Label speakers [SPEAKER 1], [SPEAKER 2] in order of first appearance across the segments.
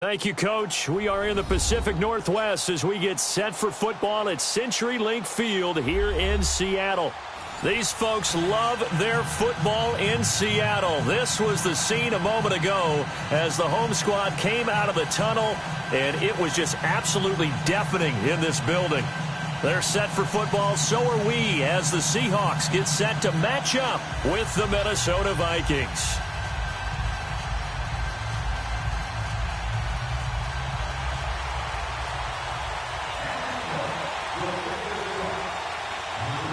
[SPEAKER 1] Thank you, Coach. We are in the Pacific Northwest as we get set for football at CenturyLink Field here in Seattle. These folks love their football in Seattle. This was the scene a moment ago as the home squad came out of the tunnel, and it was just absolutely deafening in this building. They're set for football, so are we, as the Seahawks get set to match up with the Minnesota Vikings.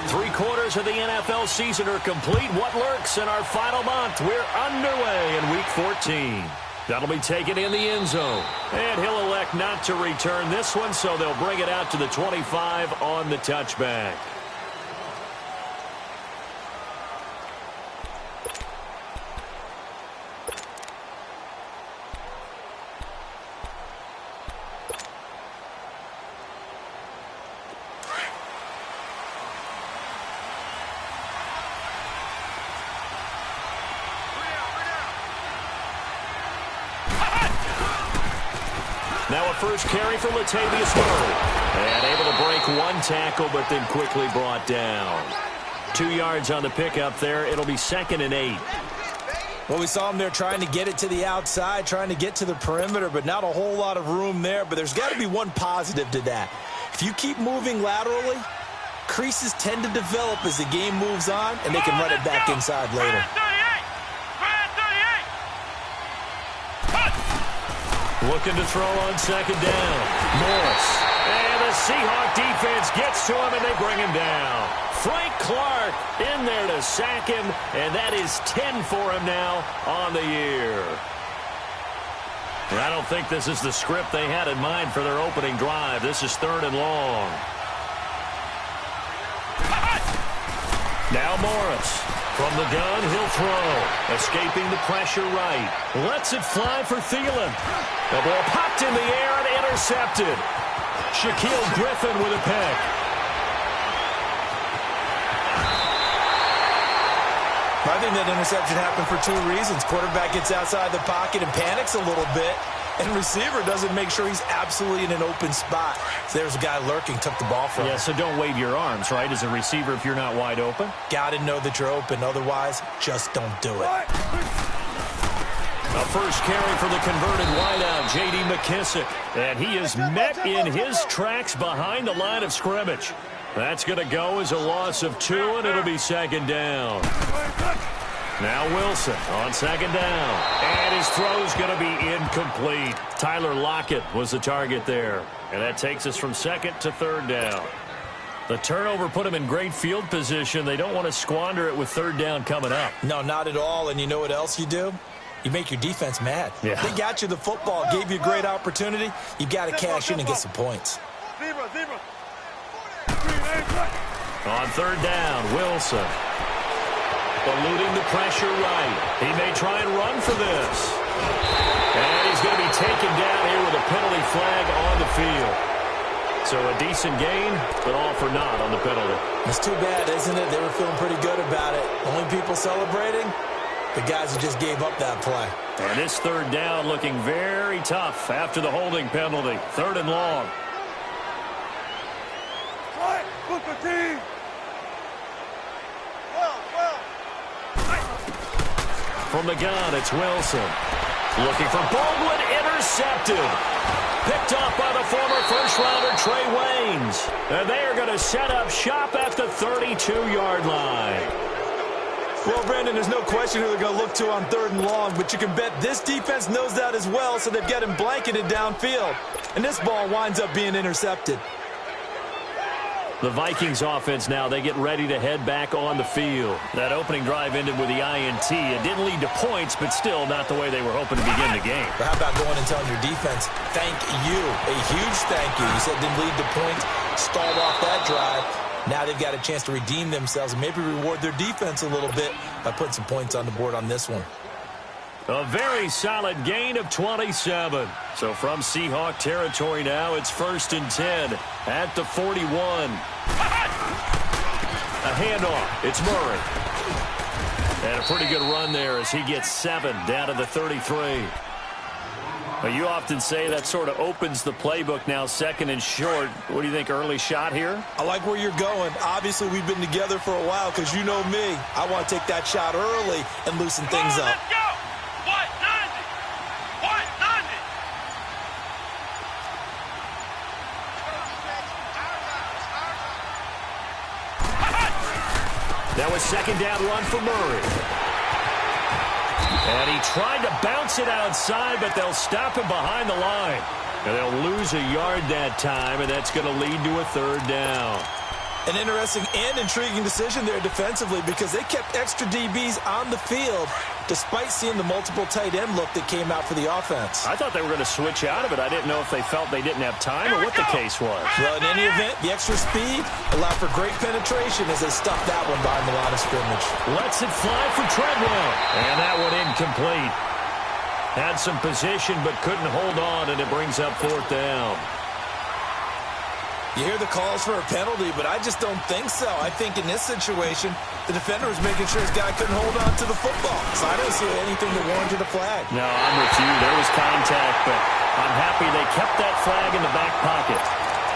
[SPEAKER 1] Three-quarters of the NFL season are complete. What lurks in our final month? We're underway in Week 14. That'll be taken in the end zone. And he'll elect not to return this one, so they'll bring it out to the 25 on the touchback. Now a first carry for Latavius Murray. And able to break one tackle, but then quickly brought down. 2 yards on the pickup there. It'll be 2nd and 8.
[SPEAKER 2] Well, we saw him there trying to get it to the outside, trying to get to the perimeter, but not a whole lot of room there. But there's got to be one positive to that. If you keep moving laterally, creases tend to develop as the game moves on, and they can run it back inside later.
[SPEAKER 1] Looking to throw on 2nd down. Morris. And the Seahawk defense gets to him, and they bring him down. Frank Clark in there to sack him, and that is 10 for him now on the year. And I don't think this is the script they had in mind for their opening drive. This is 3rd and long. Now Morris. From the gun, he'll throw. Escaping the pressure right. Lets it fly for Thielen. The ball popped in the air and intercepted. Shaquille Griffin with a pick.
[SPEAKER 2] I think that interception happened for 2 reasons. Quarterback gets outside the pocket and panics a little bit, and receiver doesn't make sure he's absolutely in an open spot. So there's a guy lurking, took the ball from him.
[SPEAKER 1] Yeah, so don't wave your arms, right, as a receiver if you're not wide open.
[SPEAKER 2] Got to know that you're open. Otherwise, just don't do it.
[SPEAKER 1] A first carry for the converted wideout, J.D. McKissick. And he is met in his tracks behind the line of scrimmage. That's going to go as a loss of 2, and it'll be 2nd down. Now Wilson on 2nd down. And his throw's going to be incomplete. Tyler Lockett was the target there. And that takes us from 2nd to 3rd down. The turnover put him in great field position. They don't want to squander it with 3rd down coming up.
[SPEAKER 2] No, not at all. And you know what else you do? You make your defense mad.
[SPEAKER 1] Yeah.
[SPEAKER 2] They got you the football, gave you a great opportunity. You got to cash in and get some points.
[SPEAKER 1] On 3rd down, Wilson. Eluding the pressure right. He may try and run for this. And he's going to be taken down here with a penalty flag on the field. So a decent gain, but all for naught on the penalty.
[SPEAKER 2] It's too bad, isn't it? They were feeling pretty good about it. Only people celebrating, the guys who just gave up that play.
[SPEAKER 1] And this 3rd down looking very tough after the holding penalty. 3rd and long. From the gun, it's Wilson. Looking for Baldwin, intercepted. Picked up by the former first-rounder Trey Waynes. And they are going to set up shop at the 32-yard line.
[SPEAKER 2] Well, Brandon, there's no question who they're going to look to on 3rd and long, but you can bet this defense knows that as well, so they've got him blanketed downfield. And this ball winds up being intercepted.
[SPEAKER 1] The Vikings offense now, they get ready to head back on the field. That opening drive ended with the INT. It didn't lead to points, but still not the way they were hoping to begin the game.
[SPEAKER 2] But how about going and telling your defense, thank you, a huge thank you. You said it didn't lead to points, stalled off that drive. Now they've got a chance to redeem themselves and maybe reward their defense a little bit by putting some points on the board on this one.
[SPEAKER 1] A very solid gain of 27. So from Seahawk territory now, it's 1st and 10 at the 41. A handoff. It's Murray. And a pretty good run there as he gets 7 down to the 33. Well, you often say that sort of opens the playbook now, second and short. What do you think, early shot here?
[SPEAKER 2] I like where you're going. Obviously, we've been together for a while because you know me. I want to take that shot early and loosen things up.
[SPEAKER 3] Let's go! 190! 190!
[SPEAKER 1] That was second down run for Murray. And he tried to bounce it outside, but they'll stop him behind the line. And they'll lose a yard that time, and that's going to lead to a third down.
[SPEAKER 2] An interesting and intriguing decision there defensively because they kept extra DBs on the field despite seeing the multiple tight end look that came out for the offense.
[SPEAKER 1] I thought they were going to switch out of it. I didn't know if they felt they didn't have time or what the case was.
[SPEAKER 2] Well, in any event, the extra speed allowed for great penetration as they stuffed that one behind the line of scrimmage.
[SPEAKER 1] Lets it fly for Treadwell. And that one incomplete. Had some position but couldn't hold on, and it brings up fourth down.
[SPEAKER 2] You hear the calls for a penalty, but I just don't think so. I think in this situation, the defender was making sure his guy couldn't hold on to the football. So I don't see anything that warranted a flag.
[SPEAKER 1] No, I'm with you. There was contact, but I'm happy they kept that flag in the back pocket.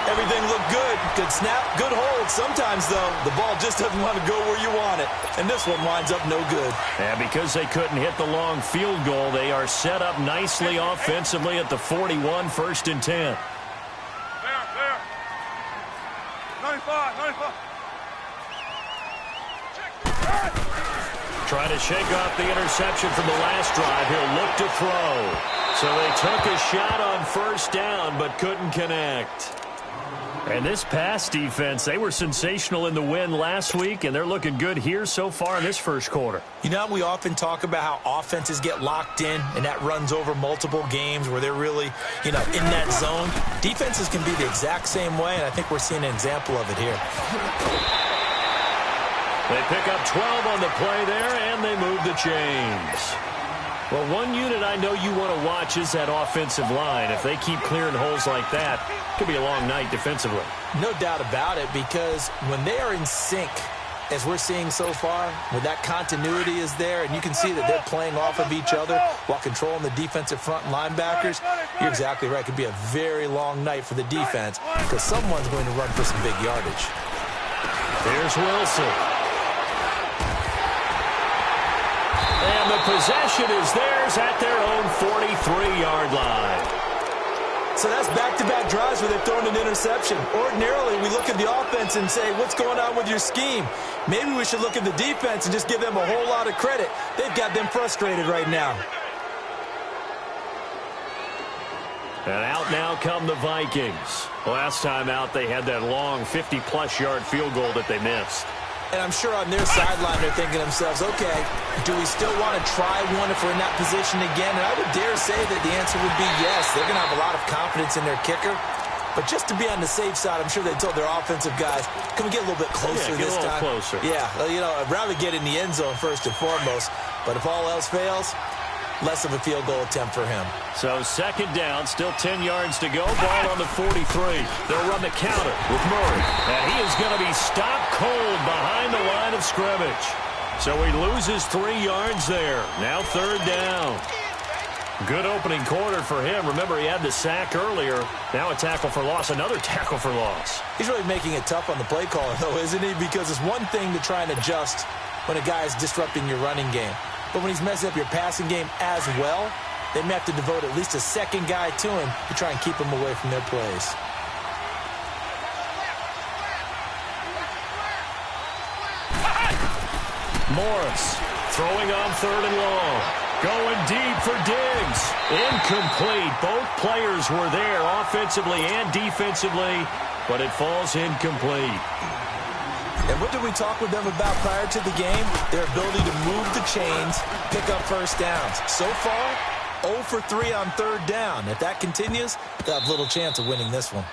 [SPEAKER 2] Everything looked good. Good snap, good hold. Sometimes, though, the ball just doesn't want to go where you want it. And this one winds up no good.
[SPEAKER 1] And because they couldn't hit the long field goal, they are set up nicely offensively at the 41, 1st and 10.
[SPEAKER 3] 95.
[SPEAKER 1] Trying to shake off the interception from the last drive. He'll look to throw. So they took a shot on first down but couldn't connect. And this pass defense, they were sensational in the win last week, and they're looking good here so far in this first quarter.
[SPEAKER 2] You know, we often talk about how offenses get locked in, and that runs over multiple games where they're really, in that zone. Defenses can be the exact same way, and I think we're seeing an example of it here.
[SPEAKER 1] They pick up 12 on the play there, and they move the chains. Well, one unit I know you want to watch is that offensive line. If they keep clearing holes like that, it could be a long night defensively.
[SPEAKER 2] No doubt about it, because when they are in sync, as we're seeing so far, when that continuity is there, and you can see that they're playing off of each other while controlling the defensive front linebackers, you're exactly right. It could be a very long night for the defense because someone's going to run for some big yardage.
[SPEAKER 1] Here's Wilson. And the possession is theirs at their own 43-yard line.
[SPEAKER 2] So that's back-to-back drives where they've thrown an interception. Ordinarily, we look at the offense and say, what's going on with your scheme? Maybe we should look at the defense and just give them a whole lot of credit. They've got them frustrated right now.
[SPEAKER 1] And out now come the Vikings. Last time out, they had that long 50-plus yard field goal that they missed.
[SPEAKER 2] And I'm sure on their sideline they're thinking to themselves, okay, do we still want to try one if we're in that position again? And I would dare say that the answer would be yes. They're going to have a lot of confidence in their kicker. But just to be on the safe side, I'm sure they told their offensive guys, can we get a little bit closer this time?
[SPEAKER 1] Closer.
[SPEAKER 2] Yeah, I'd rather get in the end zone first and foremost. But if all else fails, less of a field goal attempt for him.
[SPEAKER 1] So second down, still 10 yards to go. Ball on the 43. They'll run the counter with Murray. And he is going to be stopped cold behind the line of scrimmage. So he loses 3 yards there. Now third down. Good opening quarter for him. Remember, he had the sack earlier. Now a tackle for loss, another tackle for loss.
[SPEAKER 2] He's really making it tough on the play caller, though, isn't he? Because it's one thing to try and adjust when a guy is disrupting your running game. But when he's messing up your passing game as well, they may have to devote at least a second guy to him to try and keep him away from their plays.
[SPEAKER 1] Morris throwing on third and long. Going deep for Diggs. Incomplete. Both players were there offensively and defensively, but it falls incomplete.
[SPEAKER 2] And what did we talk with them about prior to the game? Their ability to move the chains, pick up first downs. So far, 0 for 3 on third down. If that continues, they'll have little chance of winning this one.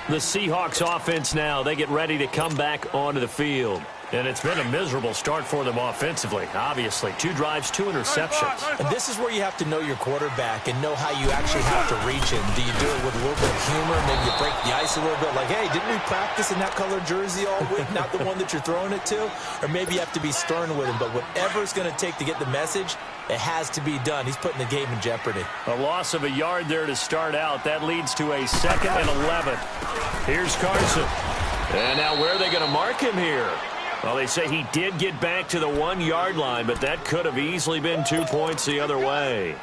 [SPEAKER 1] The Seahawks offense now, they get ready to come back onto the field. And it's been a miserable start for them offensively, obviously. 2 drives, 2 interceptions.
[SPEAKER 2] And this is where you have to know your quarterback and know how you actually have to reach him. Do you do it with a little bit of humor? Maybe you break the ice a little bit, like, hey, didn't we practice in that color jersey all week, not the one that you're throwing it to? Or maybe you have to be stern with him. But whatever it's going to take to get the message, it has to be done. He's putting the game in jeopardy.
[SPEAKER 1] A loss of a yard there to start out. That leads to a 2nd and 11. Here's Carson. And now where are they going to mark him here? Well, they say he did get back to the 1-yard line, but that could have easily been 2 points the other way.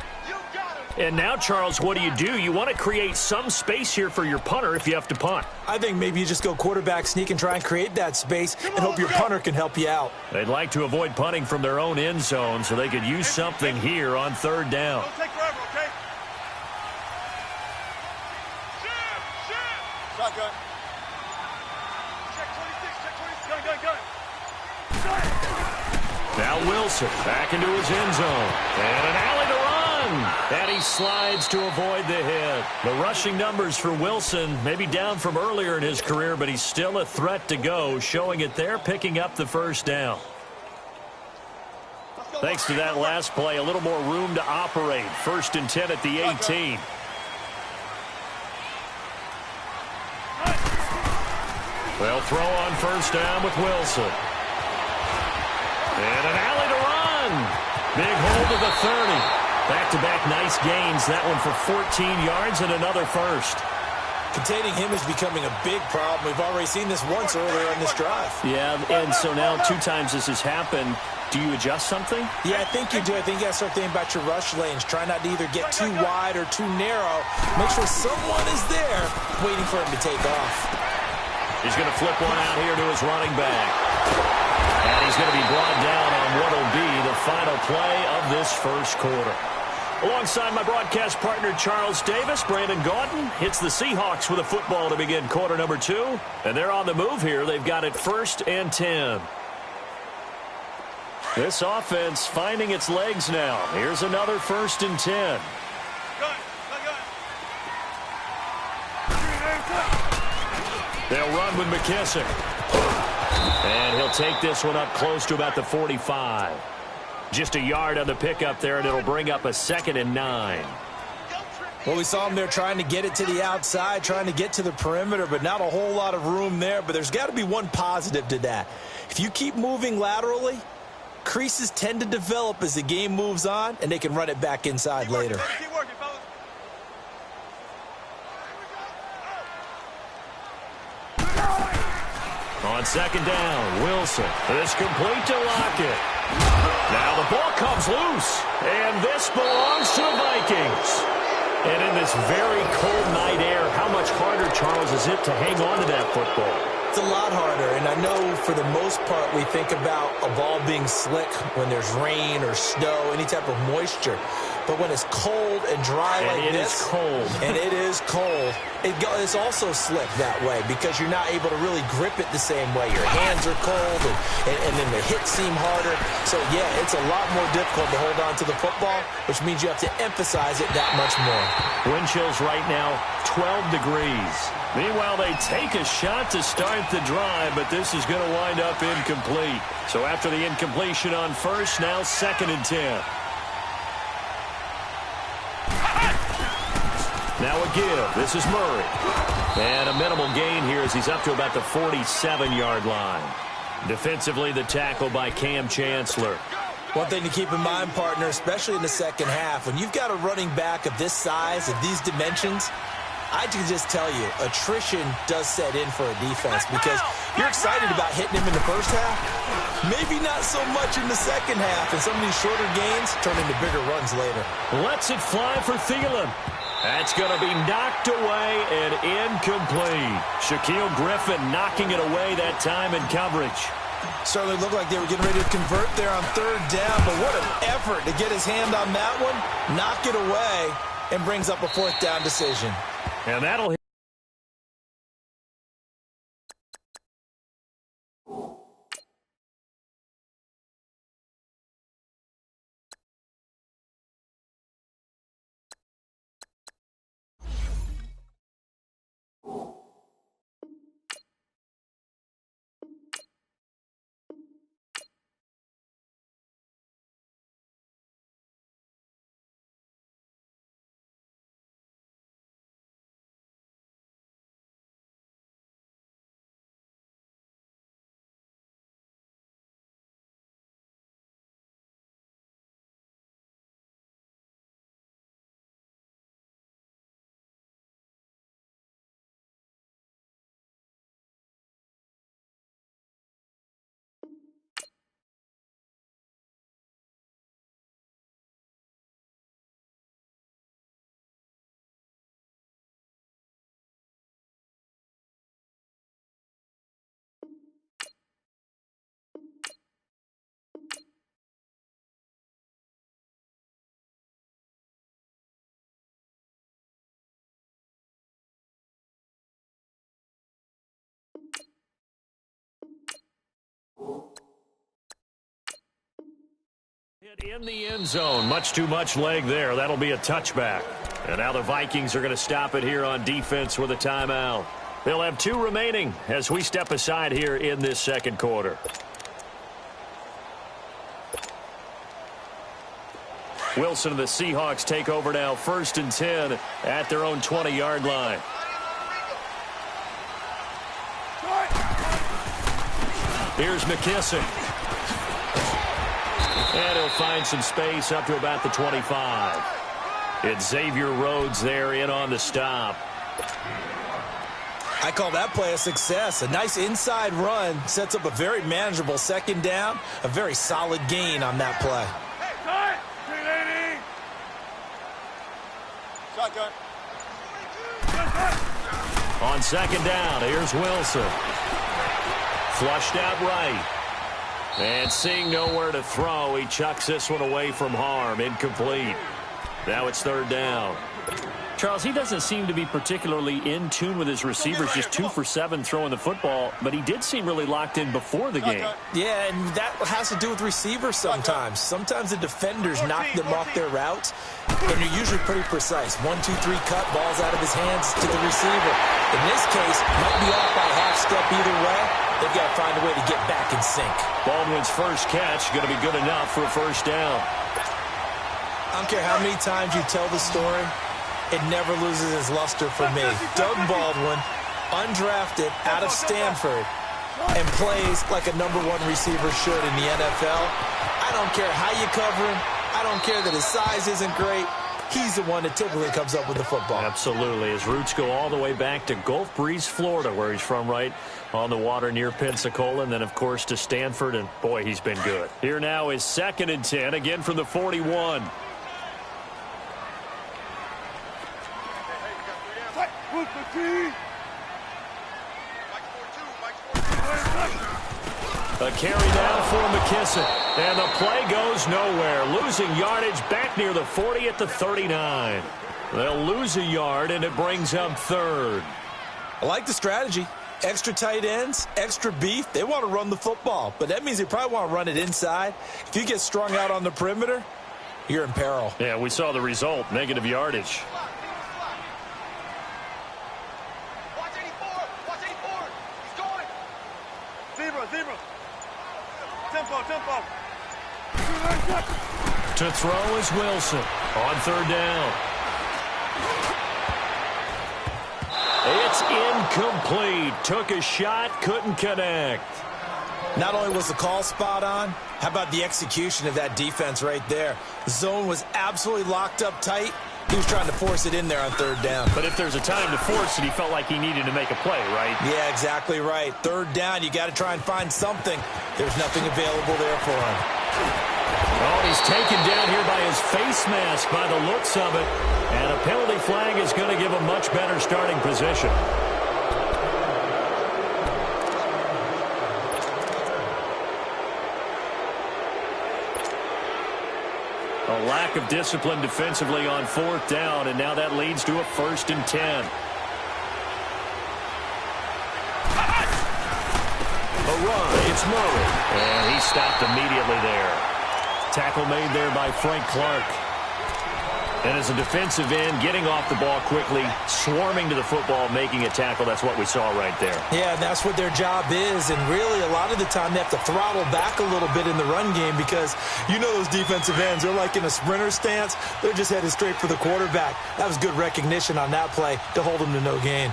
[SPEAKER 1] And now, Charles, what do? You want to create some space here for your punter if you have to punt.
[SPEAKER 2] I think maybe you just go quarterback sneak and try and create that space and hope your punter can help you out.
[SPEAKER 1] They'd like to avoid punting from their own end zone so they could use something here on 3rd down.
[SPEAKER 3] Don't take forever, okay? Shotgun. Check 26, gun.
[SPEAKER 1] Now Wilson back into his end zone. And an alley to run. And he slides to avoid the hit. The rushing numbers for Wilson maybe down from earlier in his career, but he's still a threat to go, showing it there, picking up the 1st down. Thanks to that last play, a little more room to operate. 1st and 10 at the 18. They'll throw on 1st down with Wilson. And an alley to run. Big hold of the 30. Back-to-back nice gains. That one for 14 yards and another 1st.
[SPEAKER 2] Containing him is becoming a big problem. We've already seen this once earlier in this drive.
[SPEAKER 1] Yeah, and so now 2 times this has happened. Do you adjust something?
[SPEAKER 2] Yeah, I think you do. I think you got to start thinking about your rush lanes. Try not to either get too wide or too narrow. Make sure someone is there waiting for him to take off.
[SPEAKER 1] He's going to flip one out here to his running back. And he's going to be brought down on what will be the final play of this 1st quarter. Alongside my broadcast partner, Charles Davis, Brandon Gaudin hits the Seahawks with a football to begin quarter number 2. And they're on the move here. They've got it 1st and 10. This offense finding its legs now. Here's another 1st and 10. They'll run with McKissick. And he'll take this one up close to about the 45. Just a yard on the pickup there, and it'll bring up a 2nd and 9.
[SPEAKER 2] Well, we saw him there trying to get it to the outside, trying to get to the perimeter, but not a whole lot of room there. But there's got to be one positive to that. If you keep moving laterally, creases tend to develop as the game moves on, and they can run it back inside later.
[SPEAKER 3] Keep working, fellas.
[SPEAKER 1] On 2nd down, Wilson. This complete to Lockett. Now the ball comes loose, and this belongs to the Vikings. And in this very cold night air, how much harder, Charles, is it to hang on to that football?
[SPEAKER 2] It's a lot harder, and I know for the most part we think about a ball being slick when there's rain or snow, any type of moisture. But when it's cold and dry like this, and it is cold, it's also slick that way because you're not able to really grip it the same way. Your hands are cold, and then the hits seem harder. So, yeah, it's a lot more difficult to hold on to the football, which means you have to emphasize it that much more.
[SPEAKER 1] Wind chills right now, 12 degrees. Meanwhile, they take a shot to start the drive, but this is going to wind up incomplete. So after the incompletion on 1st, now 2nd and 10. Now a give. This is Murray. And a minimal gain here as he's up to about the 47-yard line. Defensively, the tackle by Cam Chancellor.
[SPEAKER 2] One thing to keep in mind, partner, especially in the second half, when you've got a running back of this size, of these dimensions, I can just tell you, attrition does set in for a defense because you're excited about hitting him in the first half. Maybe not so much in the second half, and some of these shorter gains turn into bigger runs later.
[SPEAKER 1] Lets it fly for Thielen. That's going to be knocked away and incomplete. Shaquille Griffin knocking it away that time in coverage.
[SPEAKER 2] Certainly looked like they were getting ready to convert there on 3rd down, but what an effort to get his hand on that one, knock it away, and brings up a 4th down decision.
[SPEAKER 1] And that'll hit. In the end zone, much too much leg there. That'll be a touchback. And now the Vikings are going to stop it here on defense with a timeout. They'll have 2 remaining as we step aside here in this second quarter. Wilson and the Seahawks take over now, 1st and 10 at their own 20-yard line. Here's McKissick. And he'll find some space up to about the 25. It's Xavier Rhodes there in on the stop.
[SPEAKER 2] I call that play a success. A nice inside run sets up a very manageable second down. A very solid gain on that play.
[SPEAKER 3] Shotgun.
[SPEAKER 1] On second down, here's Wilson. Flushed out right. And seeing nowhere to throw, he chucks this one away from harm. Incomplete. Now it's 3rd down.
[SPEAKER 4] Charles, he doesn't seem to be particularly in tune with his receivers, just 2 for 7 throwing the football, but he did seem really locked in before the game.
[SPEAKER 2] Yeah, and that has to do with receivers sometimes. Sometimes the defenders knock them off their routes, and they're usually pretty precise. 1, 2, 3 cut, balls out of his hands to the receiver. In this case, might be off by half step either way. They've got to find a way to get back in sync.
[SPEAKER 1] Baldwin's first catch going to be good enough for a 1st down.
[SPEAKER 2] I don't care how many times you tell the story, it never loses its luster for me. Doug Baldwin, undrafted out of Stanford, and plays like a #1 receiver should in the NFL. I don't care how you cover him. I don't care that his size isn't great. He's the one that typically comes up with the football.
[SPEAKER 1] Absolutely. His roots go all the way back to Gulf Breeze, Florida, where he's from, right on the water near Pensacola, and then, of course, to Stanford, and, boy, he's been good. Here now is 2nd and 10, again from the 41. A carry down for McKissick. And the play goes nowhere. Losing yardage back near the 40 at the 39. They'll lose a yard, and it brings up 3rd.
[SPEAKER 2] I like the strategy. Extra tight ends, extra beef. They want to run the football, but that means they probably want to run it inside. If you get strung out on the perimeter, you're in peril.
[SPEAKER 1] Yeah, we saw the result. Negative yardage.
[SPEAKER 3] Watch 84. Watch 84. He's going. Zebra. Tempo.
[SPEAKER 1] To throw is Wilson on 3rd down. It's incomplete. Took a shot, couldn't connect.
[SPEAKER 2] Not only was the call spot on, how about the execution of that defense right there? The zone was absolutely locked up tight. He was trying to force it in there on 3rd down.
[SPEAKER 1] But if there's a time to force it, he felt like he needed to make a play, right?
[SPEAKER 2] Yeah, exactly right. 3rd down, you got to try and find something. There's nothing available there for him.
[SPEAKER 1] Oh, he's taken down here by his face mask by the looks of it. And a penalty flag is going to give a much better starting position. A lack of discipline defensively on 4th down, and now that leads to a 1st and 10. A run, it's Murray, and he stopped immediately there. Tackle made there by Frank Clark. And as a defensive end, getting off the ball quickly, swarming to the football, making a tackle, that's what we saw right there.
[SPEAKER 2] Yeah, that's what their job is, and really a lot of the time they have to throttle back a little bit in the run game because you know those defensive ends, they're like in a sprinter stance. They're just headed straight for the quarterback. That was good recognition on that play to hold them to no gain.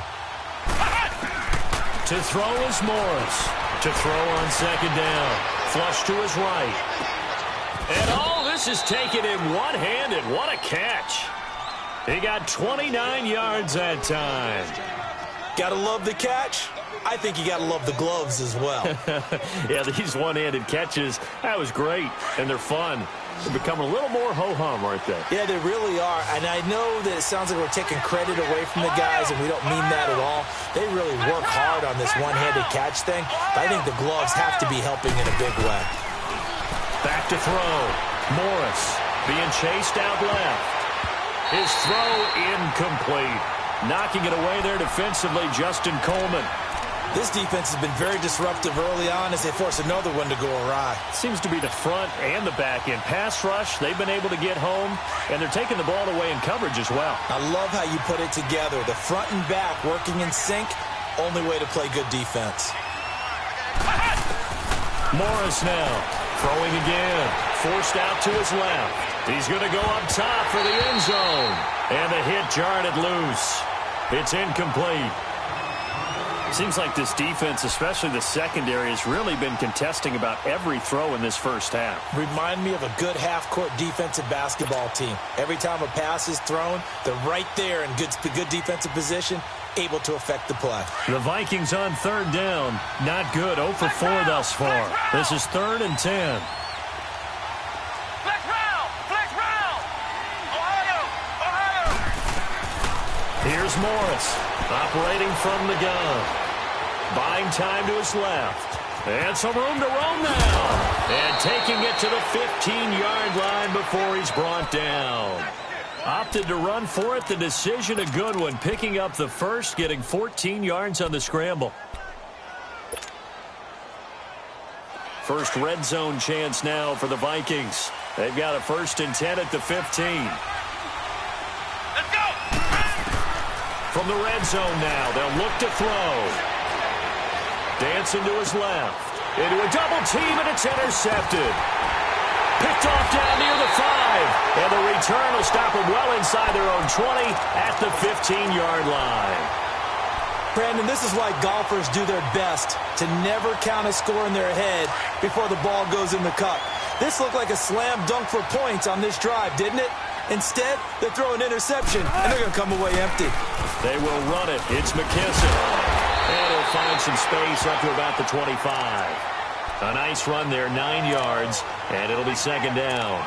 [SPEAKER 1] To throw is Morris. To throw on 2nd down. Flush to his right. And all this is taken in one-handed. What a catch. He got 29 yards that time.
[SPEAKER 2] Gotta love the catch. I think you gotta love the gloves as well.
[SPEAKER 1] Yeah, these one-handed catches, that was great. And they're fun. They're becoming a little more ho-hum, aren't they?
[SPEAKER 2] Yeah, they really are. And I know that it sounds like we're taking credit away from the guys, and we don't mean that at all. They really work hard on this one-handed catch thing. But I think the gloves have to be helping in a big way.
[SPEAKER 1] Back to throw. Morris being chased out left. His throw incomplete. Knocking it away there defensively, Justin Coleman.
[SPEAKER 2] This defense has been very disruptive early on as they force another one to go awry.
[SPEAKER 4] Seems to be the front and the back end. Pass rush, they've been able to get home, and they're taking the ball away in coverage as well.
[SPEAKER 2] I love how you put it together. The front and back working in sync, only way to play good defense.
[SPEAKER 1] Morris now throwing again. Forced out to his left. He's going to go up top for the end zone. And the hit jarred it loose. It's incomplete. Seems like this defense, especially the secondary, has really been contesting about every throw in this first half.
[SPEAKER 2] Remind me of a good half-court defensive basketball team. Every time a pass is thrown, they're right there in good defensive position, able to affect the play.
[SPEAKER 1] The Vikings on third down. Not good. 0 for 4 thus far. This is 3rd and 10. Here's Morris operating from the gun. Buying time to his left. And some room to roam now. And taking it to the 15-yard line before he's brought down. Opted to run for it. The decision a good one. Picking up the first, getting 14 yards on the scramble. First red zone chance now for the Vikings. They've got a 1st and 10 at the 15. From the red zone now, they'll look to throw. Dancing to his left. Into a double team, and it's intercepted. Picked off down near the 5. And the return will stop them well inside their own 20 at the 15-yard line.
[SPEAKER 2] Brandon, this is why golfers do their best to never count a score in their head before the ball goes in the cup. This looked like a slam dunk for points on this drive, didn't it? Instead, they throw an interception, and they're going to come away empty.
[SPEAKER 1] They will run it. It's McKissic. And he'll find some space up to about the 25. A nice run there, 9 yards, and it'll be 2nd down.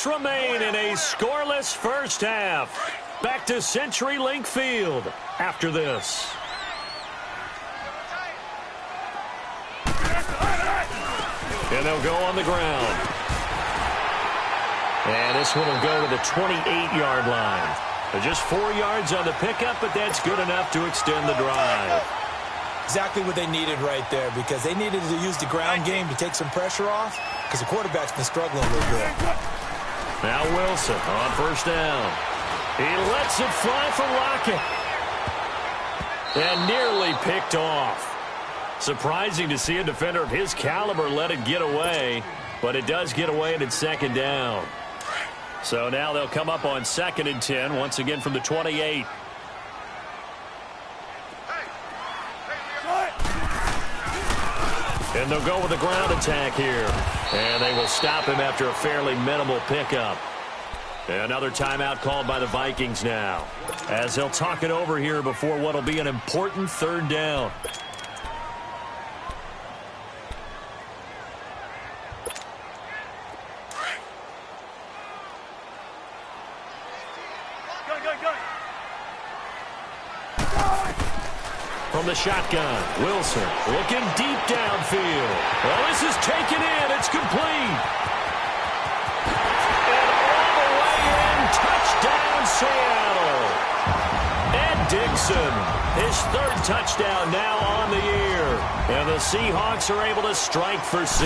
[SPEAKER 1] Remain in a scoreless first half. Back to CenturyLink Field after this. And they'll go on the ground. And this one will go to the 28-yard line. Just 4 yards on the pickup, but that's good enough to extend the drive.
[SPEAKER 2] Exactly what they needed right there, because they needed to use the ground game to take some pressure off, because the quarterback's been struggling a little bit.
[SPEAKER 1] Now Wilson on 1st down. He lets it fly for Lockett. And nearly picked off. Surprising to see a defender of his caliber let it get away, but it does get away and it's 2nd down. So now they'll come up on 2nd and 10, once again from the 28. And they'll go with a ground attack here. And they will stop him after a fairly minimal pickup. Another timeout called by the Vikings now, as they'll talk it over here before what will be an important 3rd down. From the shotgun, Wilson looking deep downfield. Well, this is taken in. It's complete. And all the way in, touchdown Seattle. Ed Dickson, his 3rd touchdown now on the year. And the Seahawks are able to strike for 6.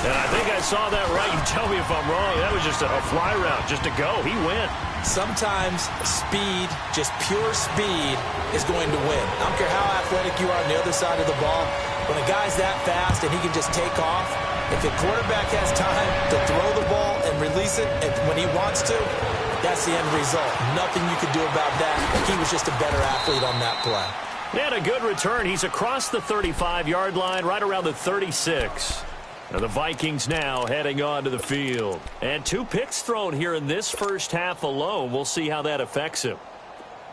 [SPEAKER 1] And I think I saw that right. You tell me if I'm wrong. That was just a fly route, just to go. He went.
[SPEAKER 2] Sometimes speed, just pure speed, is going to win. I don't care how athletic you are on the other side of the ball. When a guy's that fast and he can just take off, if the quarterback has time to throw the ball and release it when he wants to, that's the end result. Nothing you could do about that. He was just a better athlete on that play.
[SPEAKER 1] And a good return. He's across the 35-yard line, right around the 36. Now the Vikings now heading onto the field. And 2 picks thrown here in this first half alone. We'll see how that affects him.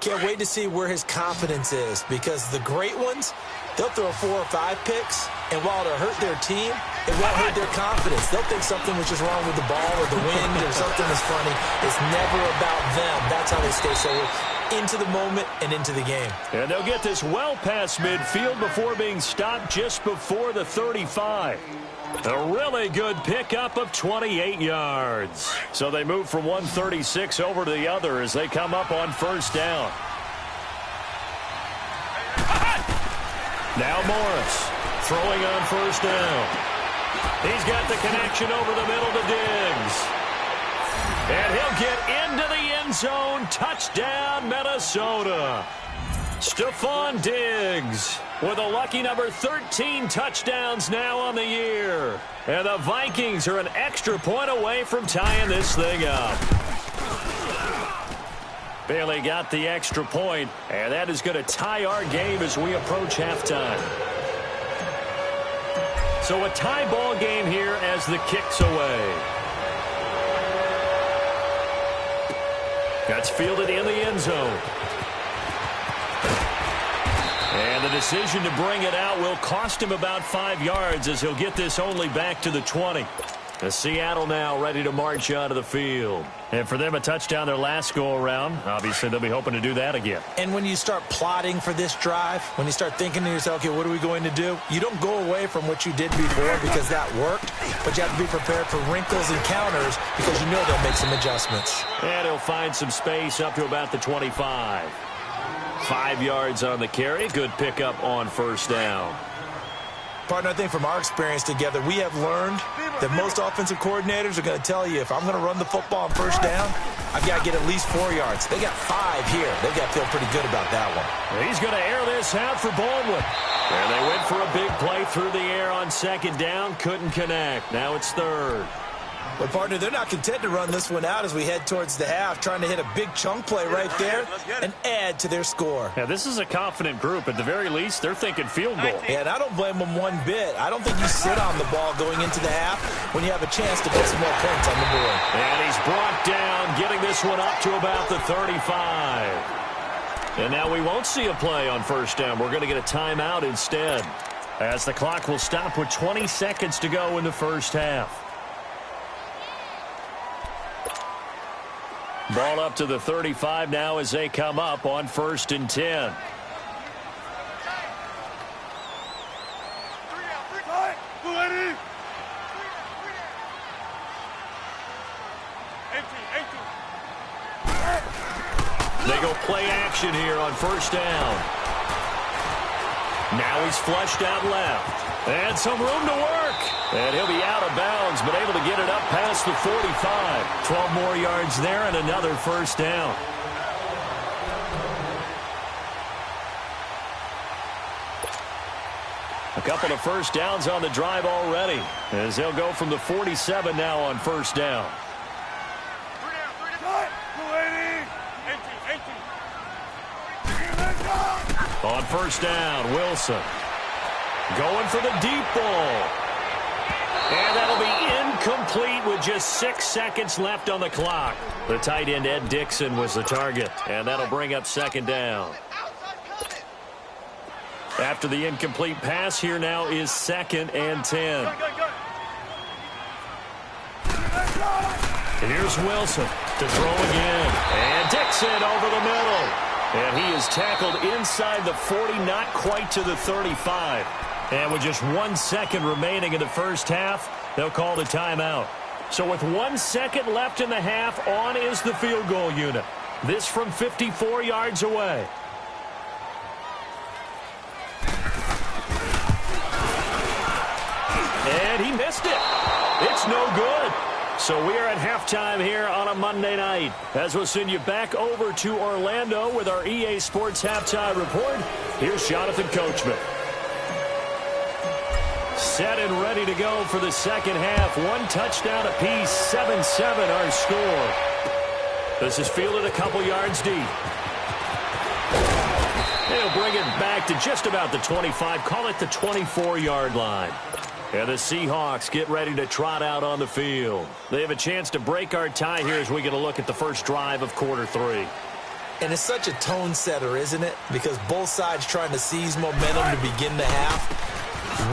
[SPEAKER 2] Can't wait to see where his confidence is, because the great ones, they'll throw 4 or 5 picks, and while it'll hurt their team, it won't hurt their confidence. They'll think something was just wrong with the ball or the wind or something is funny. It's never about them. That's how they stay so into the moment and into the game.
[SPEAKER 1] And they'll get this well past midfield before being stopped just before the 35. A really good pickup of 28 yards. So they move from 136 over to the other as they come up on first down. Now Morris throwing on first down. He's got the connection over the middle to Diggs. And he'll get into the end zone. Touchdown, Minnesota. Stephon Diggs with a lucky number 13 touchdowns now on the year. And the Vikings are an extra point away from tying this thing up. Bailey got the extra point, and that is going to tie our game as we approach halftime. So a tie ball game here as the kick's away. That's fielded in the end zone. And the decision to bring it out will cost him about 5 yards as he'll get this only back to the 20. Seattle now ready to march out of the field. And for them, a touchdown their last go-around. Obviously, they'll be hoping to do that again.
[SPEAKER 2] And when you start plotting for this drive, when you start thinking to yourself, okay, what are we going to do? You don't go away from what you did before because that worked, but you have to be prepared for wrinkles and counters because you know they'll make some adjustments.
[SPEAKER 1] And he'll find some space up to about the 25. 5 yards on the carry. Good pickup on first down.
[SPEAKER 2] Partner, I think from our experience together, we have learned that most offensive coordinators are going to tell you if I'm going to run the football on first down, I've got to get at least 4 yards. They got 5 here. They've got to feel pretty good about that one.
[SPEAKER 1] He's going to air this out for Baldwin. And they went for a big play through the air on second down. Couldn't connect. Now it's third.
[SPEAKER 2] But, partner, they're not content to run this one out as we head towards the half, trying to hit a big chunk play right there and add to their score.
[SPEAKER 1] Yeah, this is a confident group. At the very least, they're thinking field goal.
[SPEAKER 2] Yeah, and I don't blame them one bit. I don't think you sit on the ball going into the half when you have a chance to put some more points on the board.
[SPEAKER 1] And he's brought down, getting this one up to about the 35. And now we won't see a play on first down. We're going to get a timeout instead, as the clock will stop with 20 seconds to go in the first half. Ball up to the 35 now as they come up on 1st and 10. They go play action here on first down. Now he's flushed out left. And some room to work. And he'll be out of bounds, but able to get it up past the 45. 12 more yards there and another first down. A couple of first downs on the drive already, as they'll go from the 47 now on first down. On first down, Wilson going for the deep ball. And that'll be incomplete with just 6 seconds left on the clock. The tight end, Ed Dixon, was the target, and that'll bring up second down. After the incomplete pass, here now is 2nd and 10. Here's Wilson to throw again. And Dixon over the middle. And he is tackled inside the 40, not quite to the 35. And with just 1 second remaining in the first half, they'll call the timeout. So with 1 second left in the half, on is the field goal unit. This from 54 yards away. And he missed it. It's no good. So we are at halftime here on a Monday night, as we'll send you back over to Orlando with our EA Sports Halftime Report. Here's Jonathan Coachman. Set and ready to go for the second half. 1 touchdown apiece, 7-7 our score. This is fielded a couple yards deep. They'll bring it back to just about the 25, call it the 24-yard line. And the Seahawks get ready to trot out on the field. They have a chance to break our tie here as we get a look at the first drive of quarter 3.
[SPEAKER 2] And it's such a tone setter, isn't it? Because both sides trying to seize momentum to begin the half.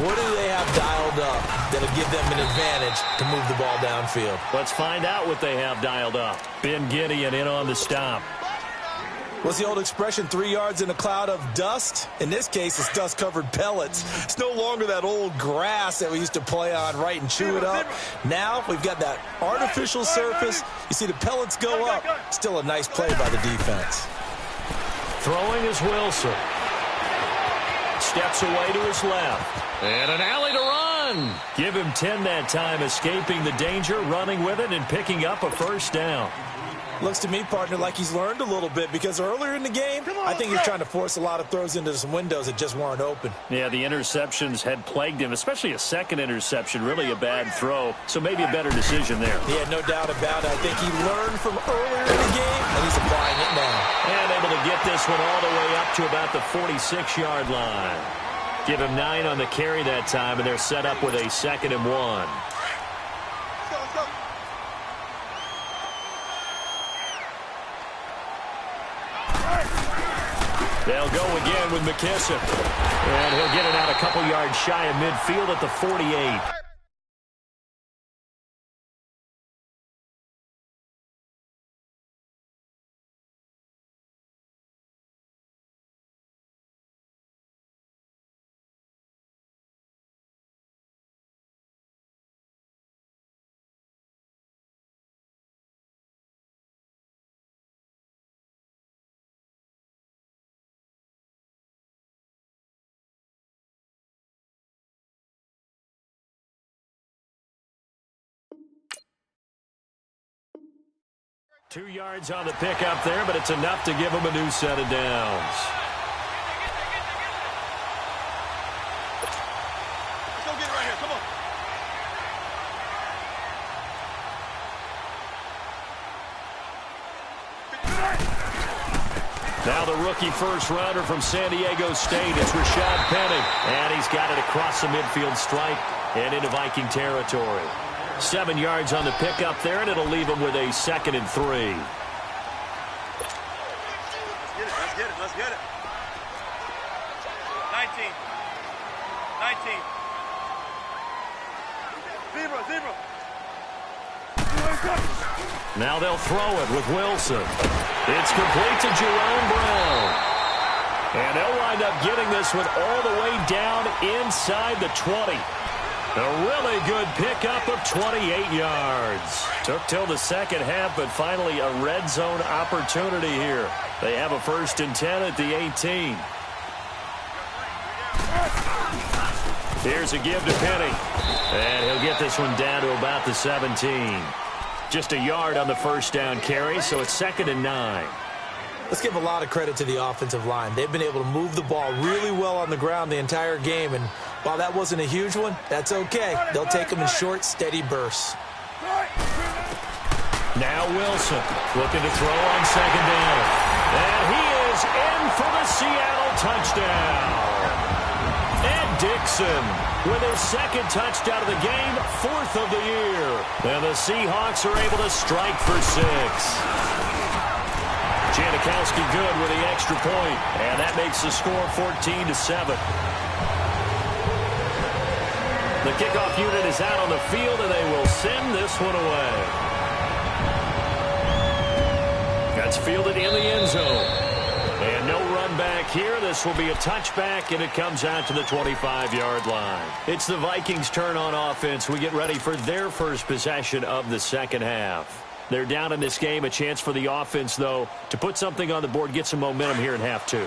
[SPEAKER 2] What do they have dialed up that'll give them an advantage to move the ball downfield?
[SPEAKER 1] Let's find out what they have dialed up. Ben Gideon in on the stop.
[SPEAKER 2] What's the old expression, 3 yards in a cloud of dust? In this case, it's dust-covered pellets. It's no longer that old grass that we used to play on, right, and chew it up. Now we've got that artificial surface. You see the pellets go up. Still a nice play by the defense.
[SPEAKER 1] Throwing is Wilson. Steps away to his left. And an alley to run. Give him 10 that time, escaping the danger, running with it, and picking up a first down.
[SPEAKER 2] Looks to me, partner, like he's learned a little bit because earlier in the game, I think he's trying to force a lot of throws into some windows that just weren't open.
[SPEAKER 4] Yeah, the interceptions had plagued him, especially a second interception, really a bad throw. So maybe a better decision there.
[SPEAKER 2] Yeah, no doubt about it. I think he learned from earlier in the game, and he's applying it now.
[SPEAKER 1] And able to get this one all the way up to about the 46-yard line. Give him 9 on the carry that time, and they're set up with a 2nd and 1. They'll go again with McKissic. And he'll get it out a couple yards shy of midfield at the 48. Two yards on the pickup there, but it's enough to give him a new set of downs.
[SPEAKER 3] Let's go get it right here. Come on.
[SPEAKER 1] Now the rookie first rounder from San Diego State. It's Rashad Penny. And he's got it across the midfield stripe and into Viking territory. 7 yards on the pickup there, and it'll leave him with a 2nd and 3.
[SPEAKER 3] Let's get it. Let's get it. Let's get it. 19. 19. Zebra.
[SPEAKER 1] Now they'll throw it with Wilson. It's complete to Jerome Brown. And they'll wind up getting this one all the way down inside the 20. A really good pickup of 28 yards. Took till the second half, but finally a red zone opportunity here. They have a 1st and 10 at the 18. Here's a give to Penny. And he'll get this one down to about the 17. Just a yard on the first down carry, so it's 2nd and 9.
[SPEAKER 2] Let's give a lot of credit to the offensive line. They've been able to move the ball really well on the ground the entire game, and while that wasn't a huge one, that's okay. They'll take them in short, steady bursts.
[SPEAKER 1] Now Wilson looking to throw on 2nd down. And he is in for the Seattle touchdown. Ed Dickson with his 2nd touchdown of the game, 4th of the year. And the Seahawks are able to strike for 6. Janikowski good with the extra point, and that makes the score 14-7. The kickoff unit is out on the field, and they will send this one away. That's fielded in the end zone. And no run back here. This will be a touchback, and it comes out to the 25-yard line. It's the Vikings' turn on offense. We get ready for their first possession of the second half. They're down in this game. A chance for the offense, though, to put something on the board, get some momentum here in half 2.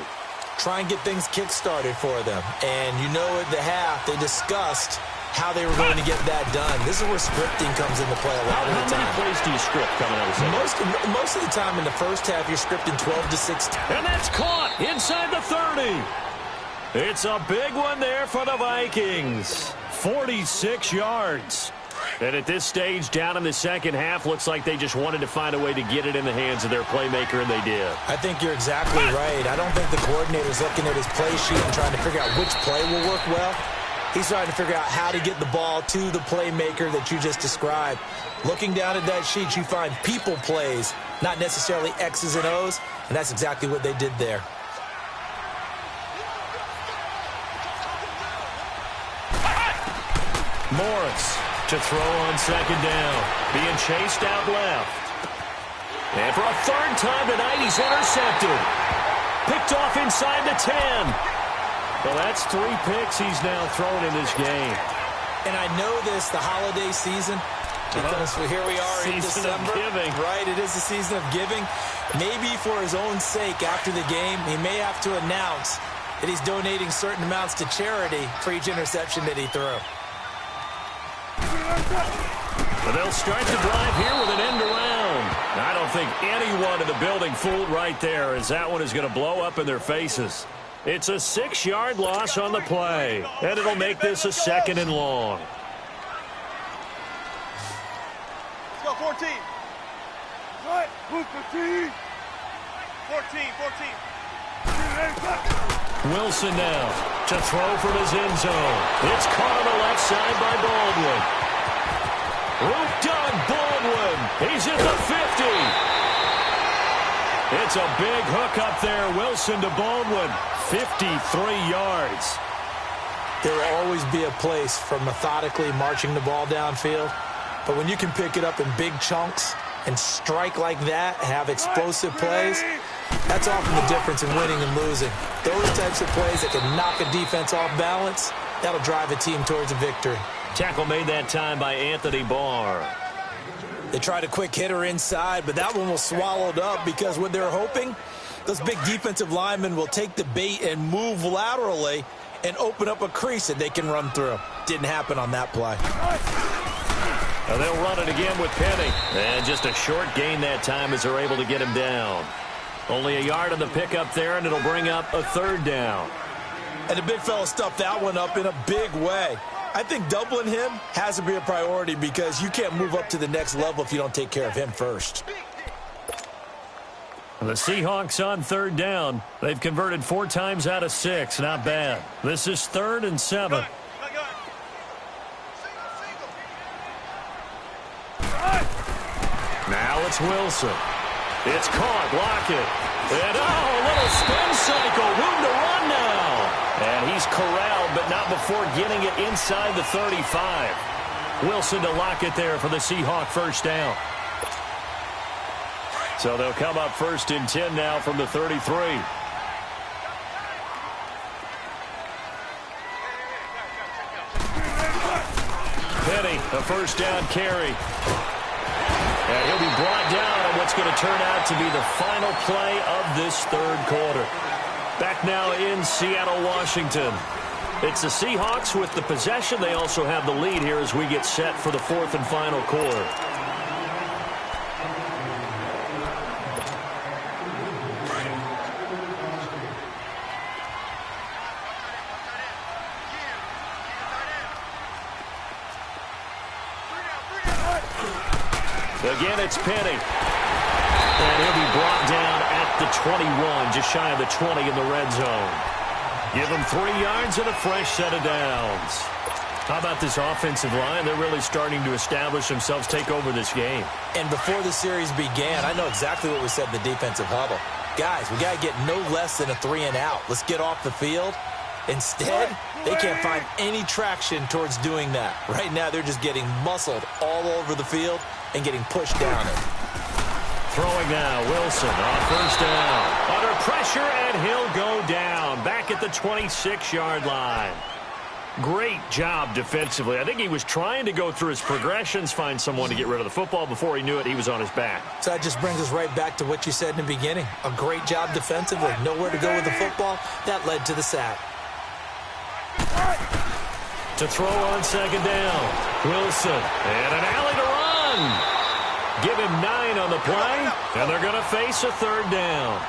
[SPEAKER 2] Try and get things kick-started for them. And you know at the half, they discussed how they were going to get that done. This is where scripting comes into play a lot of the time.
[SPEAKER 1] How many plays do you script coming out of the second?
[SPEAKER 2] Most of the time in the first half, you're scripting 12 to 16.
[SPEAKER 1] And that's caught inside the 30. It's a big one there for the Vikings. 46 yards. And at this stage, down in the second half, looks like they just wanted to find a way to get it in the hands of their playmaker, and they did.
[SPEAKER 2] I think you're exactly right. I don't think the coordinator's looking at his play sheet and trying to figure out which play will work well. He's trying to figure out how to get the ball to the playmaker that you just described. Looking down at that sheet, you find people plays, not necessarily X's and O's, and that's exactly what they did there.
[SPEAKER 1] Morris to throw on 2nd down. Being chased out left. And for a 3rd time tonight, he's intercepted. inside the 10. Well, that's 3 picks he's now thrown in this game.
[SPEAKER 2] And I know this, the holiday season, because here we are in December.
[SPEAKER 1] Season of giving.
[SPEAKER 2] Right, it is the season of giving. Maybe for his own sake after the game, he may have to announce that he's donating certain amounts to charity for each interception that he threw.
[SPEAKER 1] But they'll start the drive here with an end around. I don't think anyone in the building fooled right there, as that one is going to blow up in their faces. It's a 6-yard loss on the play, and it'll make this a 2nd and long.
[SPEAKER 3] Let's go, 14. What? 14. 14.
[SPEAKER 1] Wilson now to throw from his end zone. It's caught on the left side by Baldwin. Doug Baldwin. He's at the 50. It's a big hook up there. Wilson to Baldwin. 53 yards.
[SPEAKER 2] There will always be a place for methodically marching the ball downfield. But when you can pick it up in big chunks and strike like that, have explosive plays, that's often the difference in winning and losing. Those types of plays that can knock a defense off balance, that'll drive a team towards a victory.
[SPEAKER 1] Tackle made that time by Anthony Barr.
[SPEAKER 2] They tried a quick hitter inside, but that one was swallowed up because what they're hoping, those big defensive linemen will take the bait and move laterally and open up a crease that they can run through. Didn't happen on that play.
[SPEAKER 1] And they'll run it again with Penny. And just a short gain that time as they're able to get him down. Only a yard on the pickup there, and it'll bring up a 3rd down.
[SPEAKER 2] And the big fella stuffed that one up in a big way. I think doubling him has to be a priority because you can't move up to the next level if you don't take care of him first.
[SPEAKER 1] The Seahawks on 3rd down. They've converted 4 times out of 6. Not bad. This is 3rd and 7. Now it's Wilson. It's caught. Lockett. And, a little spin cycle. Room to run now. And he's corralled, but not before getting it inside the 35. Wilson to Lockett there for the Seahawk 1st down. So they'll come up 1st and 10 now from the 33. Penny, a 1st down carry. And he'll be brought down on what's going to turn out to be the final play of this 3rd quarter. Back now in Seattle, Washington. It's the Seahawks with the possession. They also have the lead here as we get set for the 4th and final quarter. Again, it's Penny. And he'll be brought down at the 21, just shy of the 20 in the red zone. Give him 3 yards and a fresh set of downs. How about this offensive line? They're really starting to establish themselves, take over this game.
[SPEAKER 2] And before the series began, I know exactly what we said in the defensive huddle. Guys, we got to get no less than a 3 and out. Let's get off the field. Instead, they can't find any traction towards doing that. Right now, they're just getting muscled all over the field and getting pushed down it.
[SPEAKER 1] Throwing now, Wilson on 1st down. Under pressure, and he'll go down. Back at the 26-yard line. Great job defensively. I think he was trying to go through his progressions, find someone to get rid of the football. Before he knew it, he was on his back.
[SPEAKER 2] So that just brings us right back to what you said in the beginning. A great job defensively. Nowhere to go with the football. That led to the sack.
[SPEAKER 1] To throw on 2nd down. Wilson. And an alley to run. Give him 9 on the play. And they're going to face a 3rd down.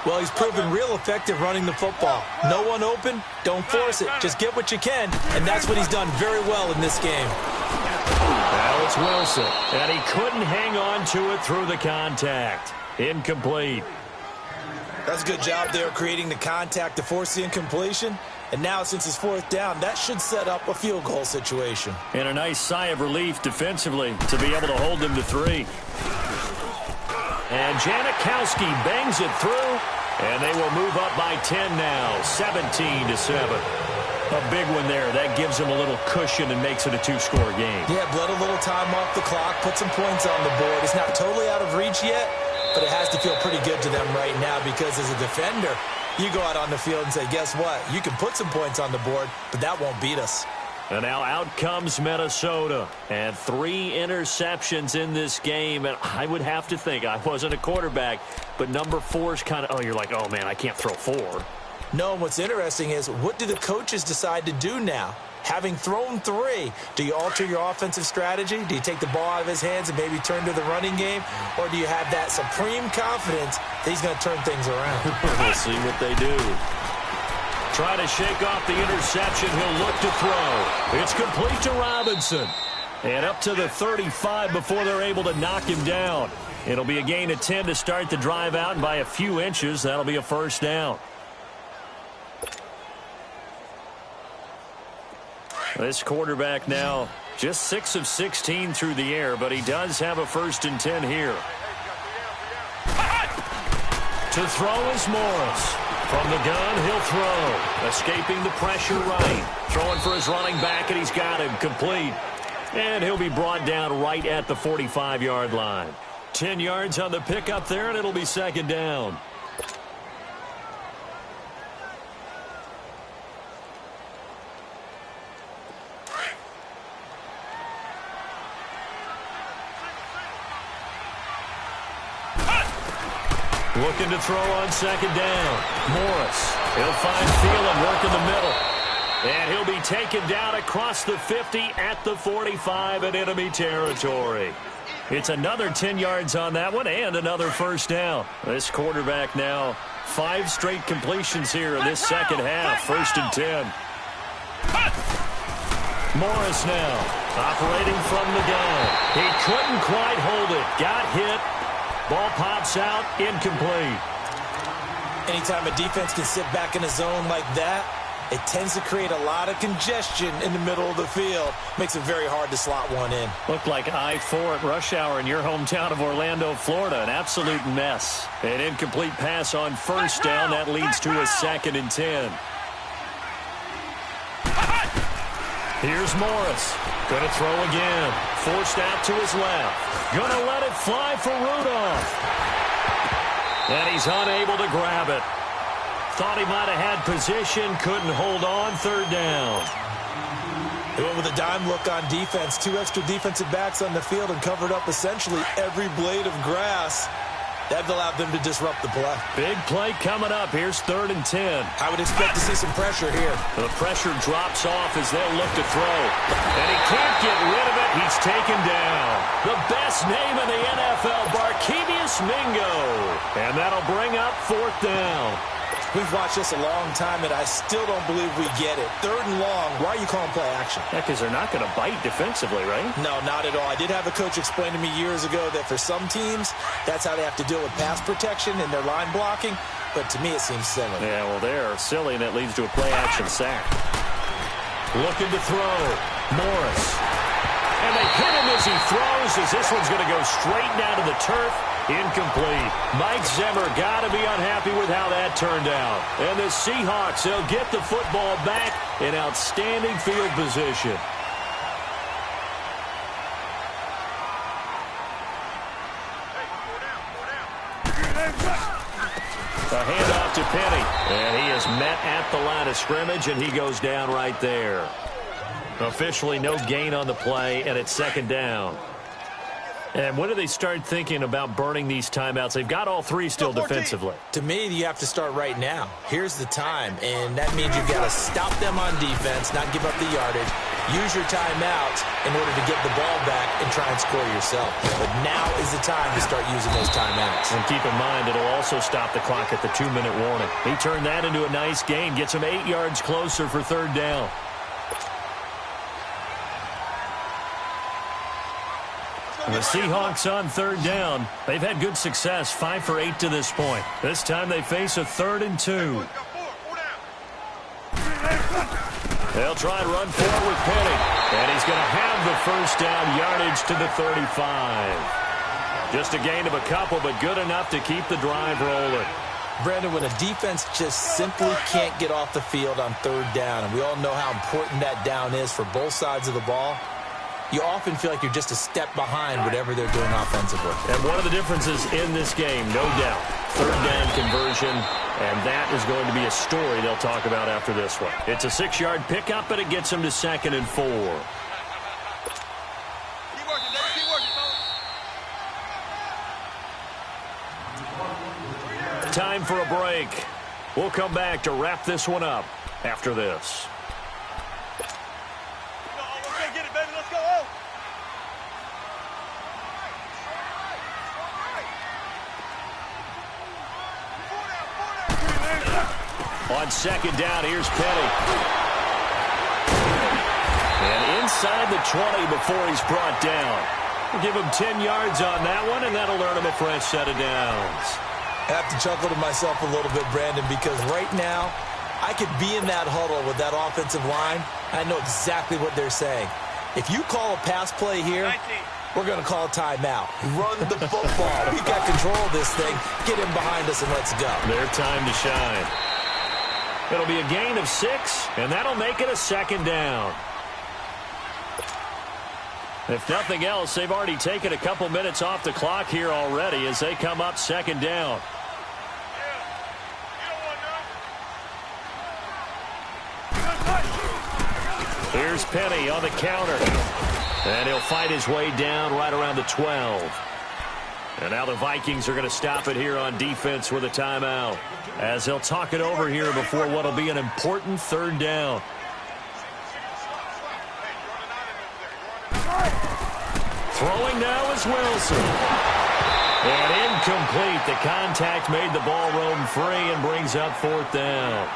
[SPEAKER 2] Well, he's proven real effective running the football. No one open, don't force it. Just get what you can, and that's what he's done very well in this game.
[SPEAKER 1] Now it's Wilson, and he couldn't hang on to it through the contact. Incomplete.
[SPEAKER 2] That's a good job there creating the contact to force the incompletion. And now, since it's 4th down, that should set up a field goal situation.
[SPEAKER 1] And a nice sigh of relief defensively to be able to hold them to 3. And Janikowski bangs it through, and they will move up by 10 now, 17-7. A big one there. That gives them a little cushion and makes it a 2-score game.
[SPEAKER 2] Yeah, bled a little time off the clock, put some points on the board. It's not totally out of reach yet, but it has to feel pretty good to them right now because as a defender, You go out on the field and say, guess what? You can put some points on the board, but that won't beat us.
[SPEAKER 1] And now out comes Minnesota. And 3 interceptions in this game. And I would have to think, I wasn't a quarterback, but number 4 is kind of, you're like, oh, man, I can't throw 4.
[SPEAKER 2] No, what's interesting is, what do the coaches decide to do now? Having thrown 3, do you alter your offensive strategy? Do you take the ball out of his hands and maybe turn to the running game? Or do you have that supreme confidence that he's going to turn things around?
[SPEAKER 1] We'll see what they do. Try to shake off the interception. He'll look to throw. It's complete to Robinson. And up to the 35 before they're able to knock him down. It'll be a gain of 10 to start the drive out, and by a few inches, that'll be a first down. This quarterback now just 6 of 16 through the air, but he does have a 1st and 10 here. To throw is Morris. From the gun, he'll throw. Escaping the pressure right. Throwing for his running back, and he's got him complete. And he'll be brought down right at the 45-yard line. 10 yards on the pickup there, and it'll be 2nd down. Looking to throw on 2nd down. Morris. He'll find Thielen working the middle. And he'll be taken down across the 50 at the 45 in enemy territory. It's another 10 yards on that one and another 1st down. This quarterback now 5 straight completions here in this second half. 1st and 10. Morris now operating from the gun. He couldn't quite hold it. Got hit. Ball pops out, incomplete.
[SPEAKER 2] Anytime a defense can sit back in a zone like that, it tends to create a lot of congestion in the middle of the field. Makes it very hard to slot one in.
[SPEAKER 4] Looked like I-4 at rush hour in your hometown of Orlando, Florida. An absolute mess.
[SPEAKER 1] An incomplete pass on 1st down. That leads to a 2nd and 10. Here's Morris. Going to throw again. Forced out to his left. Going to let it fly for Rudolph. And he's unable to grab it. Thought he might have had position. Couldn't hold on. 3rd down.
[SPEAKER 2] They went with a dime look on defense. 2 extra defensive backs on the field and covered up essentially every blade of grass. That allowed them to disrupt the play.
[SPEAKER 1] Big play coming up. Here's 3rd and 10.
[SPEAKER 2] I would expect to see some pressure here.
[SPEAKER 1] The pressure drops off as they'll look to throw. And he can't get rid of it. He's taken down. The best name in the NFL, Barkevious Mingo. And that'll bring up 4th down.
[SPEAKER 2] We've watched this a long time, and I still don't believe we get it. 3rd and long, why are you calling play action?
[SPEAKER 4] Yeah, because they're not going to bite defensively, right?
[SPEAKER 2] No, not at all. I did have a coach explain to me years ago that for some teams, that's how they have to deal with pass protection and their line blocking. But to me, it seems silly.
[SPEAKER 4] Yeah, well, they're silly, and it leads to a play-action sack.
[SPEAKER 1] Looking to throw. Morris. And they hit him as he throws, as this one's going to go straight down to the turf. Incomplete. Mike Zimmer got to be unhappy with how that turned out. And the Seahawks, they'll get the football back in outstanding field position. A handoff to Penny. And he is met at the line of scrimmage, and he goes down right there. Officially no gain on the play, and it's 2nd down. And when do they start thinking about burning these timeouts? They've got all 3 still defensively.
[SPEAKER 2] To me, you have to start right now. Here's the time, and that means you've got to stop them on defense, not give up the yardage, use your timeouts in order to get the ball back and try and score yourself. But now is the time to start using those timeouts.
[SPEAKER 1] And keep in mind, it'll also stop the clock at the 2-minute warning. He turned that into a nice gain, gets him 8 yards closer for 3rd down. The Seahawks on 3rd down. They've had good success, 5 for 8 to this point. This time they face a 3rd and 2. They'll try and run forward with Penny. And he's going to have the 1st down, yardage to the 35. Just a gain of a couple, but good enough to keep the drive rolling.
[SPEAKER 2] Brandon, when a defense just simply can't get off the field on 3rd down, and we all know how important that down is for both sides of the ball, you often feel like you're just a step behind whatever they're doing offensively.
[SPEAKER 1] And one of the differences in this game, no doubt, 3rd down conversion And that is going to be a story they'll talk about after this one. It's a 6-yard pickup, and it gets them to 2nd and 4.
[SPEAKER 3] Keep working, Dave. Keep working, fellas.
[SPEAKER 1] Time for a break. We'll come back to wrap this one up after this.
[SPEAKER 3] Let's go get it, baby. Let's go. Oh.
[SPEAKER 1] On 2nd down, here's Petty. And inside the 20 before he's brought down. We'll give him 10 yards on that one, and that'll earn him a fresh set of downs.
[SPEAKER 2] I have to chuckle to myself a little bit, Brandon, because right now I could be in that huddle with that offensive line. I know exactly what they're saying. If you call a pass play here, we're going to call a timeout. Run the football. We've got control of this thing. Get him behind us and let's go.
[SPEAKER 1] Their time to shine. It'll be a gain of 6, and that'll make it a 2nd down. If nothing else, they've already taken a couple minutes off the clock here already as they come up 2nd down. Here's Penny on the counter. And he'll fight his way down right around the 12. And now the Vikings are going to stop it here on defense with a timeout, as they'll talk it over here before what will be an important 3rd down. Throwing now is Wilson. And incomplete. The contact made the ball roam free and brings up 4th down.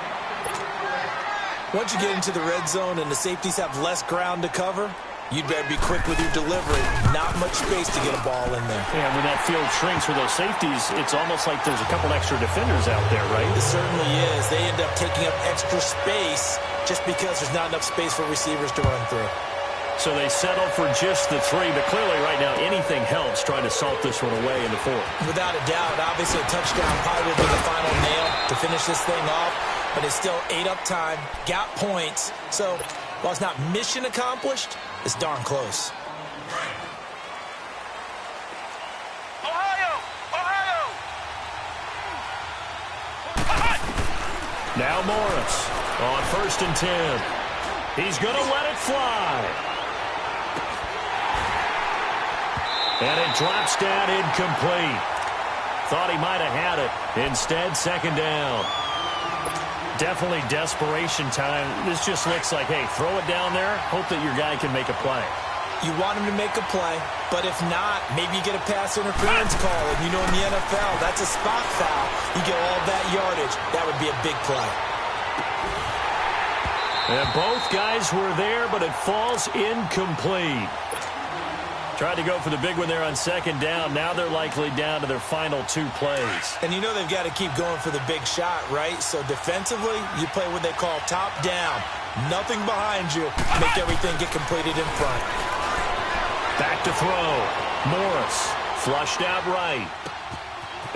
[SPEAKER 2] Once you get into the red zone and the safeties have less ground to cover, you'd better be quick with your delivery. Not much space to get a ball in there.
[SPEAKER 4] Yeah, when that field shrinks for those safeties, it's almost like there's a couple extra defenders out there, right?
[SPEAKER 2] It certainly is. They end up taking up extra space just because there's not enough space for receivers to run through.
[SPEAKER 1] So they settle for just the 3, but clearly right now anything helps trying to salt this one away in the 4th.
[SPEAKER 2] Without a doubt, obviously a touchdown probably would be the final nail to finish this thing off, but it's still 8 up time, got points. So while it's not mission accomplished, it's darn close.
[SPEAKER 3] Ohio!
[SPEAKER 1] Now Morris on 1st and 10. He's going to let it fly. And it drops down incomplete. Thought he might have had it. Instead, 2nd down. Definitely desperation time. This just looks like, hey, throw it down there, hope that your guy can make a play.
[SPEAKER 2] You want him to make a play, but if not, maybe you get a pass interference call. And you know in the NFL, that's a spot foul. You get all that yardage. That would be a big play.
[SPEAKER 1] And both guys were there, but it falls incomplete. Tried to go for the big one there on 2nd down. Now they're likely down to their final 2 plays.
[SPEAKER 2] And you know they've got to keep going for the big shot, right? So defensively, you play what they call top down. Nothing behind you. Make everything get completed in front.
[SPEAKER 1] Back to throw. Morris flushed out right.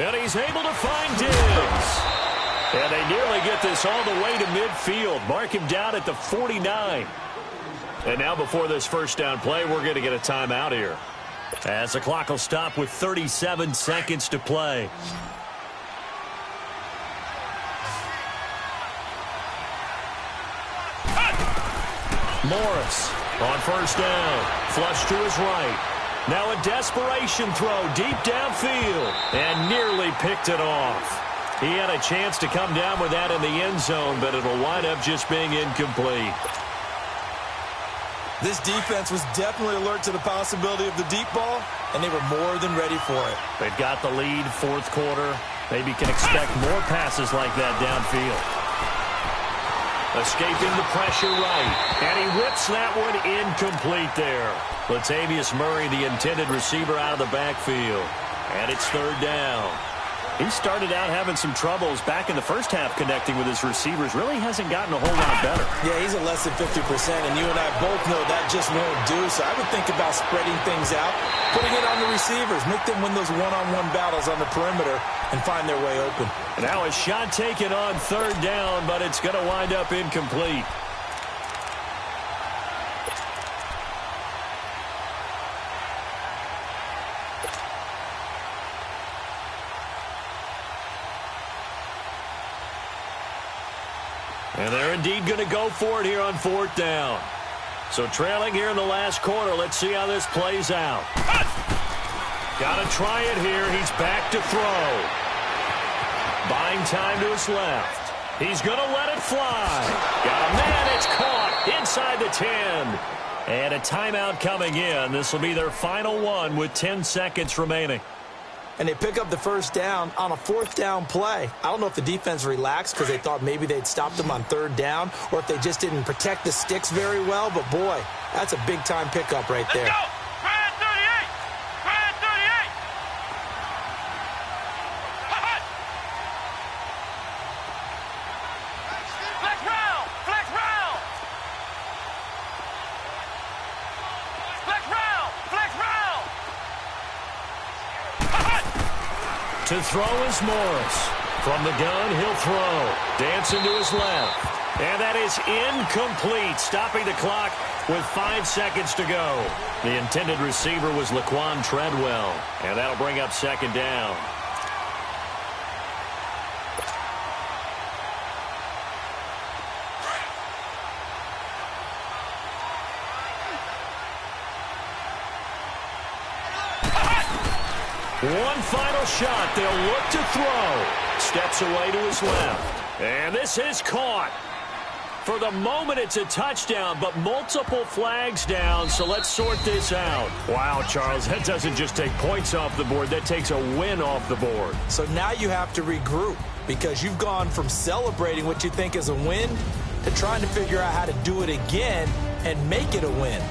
[SPEAKER 1] And he's able to find Diggs. And they nearly get this all the way to midfield. Mark him down at the 49. And now before this 1st down play, we're going to get a timeout here, as the clock will stop with 37 seconds to play. Morris on 1st down. Flush to his right. Now a desperation throw deep downfield. And nearly picked it off. He had a chance to come down with that in the end zone, but it'll wind up just being incomplete.
[SPEAKER 2] This defense was definitely alert to the possibility of the deep ball, and they were more than ready for it.
[SPEAKER 1] They've got the lead, 4th quarter. Maybe can expect more passes like that downfield. Escaping the pressure right. And he whips that one incomplete there. Latavius Murray, the intended receiver, out of the backfield. And it's 3rd down. He started out having some troubles back in the first half connecting with his receivers. Really hasn't gotten a whole lot better.
[SPEAKER 2] Yeah, he's at less than 50%, and you and I both know that just won't do. So I would think about spreading things out, putting it on the receivers, make them win those one-on-one battles on the perimeter and find their way open.
[SPEAKER 1] Now a shot taken on 3rd down, but it's going to wind up incomplete. And they're indeed going to go for it here on 4th down. So trailing here in the last quarter. Let's see how this plays out. Got to try it here. He's back to throw. Buying time to his left. He's going to let it fly. Got a man. It's caught inside the 10. And a timeout coming in. This will be their final one with 10 seconds remaining.
[SPEAKER 2] And they pick up the first down on a 4th down play. I don't know if the defense relaxed because they thought maybe they'd stop them on 3rd down or if they just didn't protect the sticks very well. But, boy, that's a big-time pickup right there.
[SPEAKER 3] Let's go. Brand 38. Brand 38. Hot. Flex round. Flex round. Flex round. Flex round.
[SPEAKER 1] To throw is Morris. From the gun, he'll throw. Dancing to his left. And that is incomplete, stopping the clock with 5 seconds to go. The intended receiver was Laquan Treadwell. And that'll bring up 2nd down. One final shot. They'll look to throw. Steps away to his left. And this is caught. For the moment, it's a touchdown, but multiple flags down, so let's sort this out. Wow, Charles, that doesn't just take points off the board. That takes a win off the board.
[SPEAKER 2] So now you have to regroup because you've gone from celebrating what you think is a win to trying to figure out how to do it again and make it a win.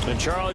[SPEAKER 1] And Charles...